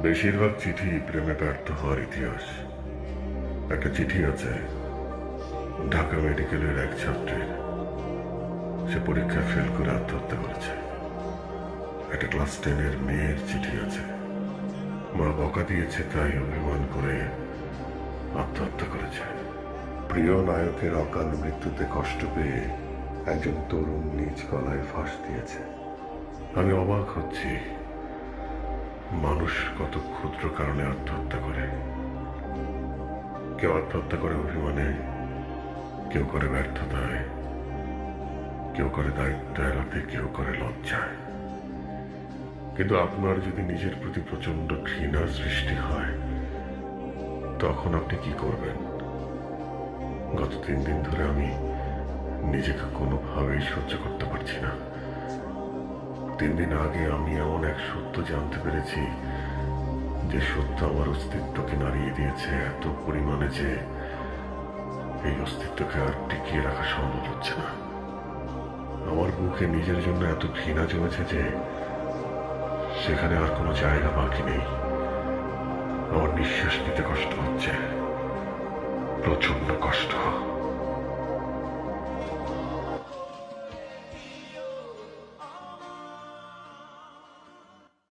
বেশিরভাগ চিঠি প্রেমে ব্যর্থ হওয়ার ইতিহাস। একটা চিঠি আছে ঢাকা মেডিকেলের এক ছাত্রীর, সে পরীক্ষায় ফেল করে আত্মহত্যা করেছে। একটা ক্লাস 10-এর মেয়ের চিঠি আছে, মা বকা দিয়েছে তাই অভিমান করে আত্মহত্যা করেছে। প্রিয় নায়কের অকাল মৃত্যুতে কষ্ট পেয়ে একজন তরুণ নিজ গলায় ফাঁস দিয়েছে। আমি অবাক হচ্ছি মানুষ কত ক্ষুদ্র কারণে আত্মহত্যা করে। কেউ আত্মহত্যা করে অভিমানে, কেউ করে ব্যর্থতায়, কেউ করে দায়িত্ব এড়াতে, কেউ করে লজ্জায়। কিন্তু আপনার যদি নিজের প্রতি প্রচন্ড ঘৃণার সৃষ্টি হয়, তখন আপনি কি করবেন? গত 3 দিন ধরে আমি নিজেকে কোনোভাবেই সহ্য করতে পারছি না। 3 দিন আগে আমি এমন এক সত্য জানতে পেরেছি যে সত্য আমার অস্তিত্বকে নাড়িয়ে দিয়েছে এত পরিমাণে যে এই অস্তিত্বকে আর টিকিয়ে রাখা সম্ভব হচ্ছে না। আমার বুকে নিজের জন্য এত ঘৃণা জমেছে যে সেখানে আর কোনো জায়গা বাকি নেই। আমার নিঃশ্বাস নিতে কষ্ট হচ্ছে, প্রচন্ড কষ্ট।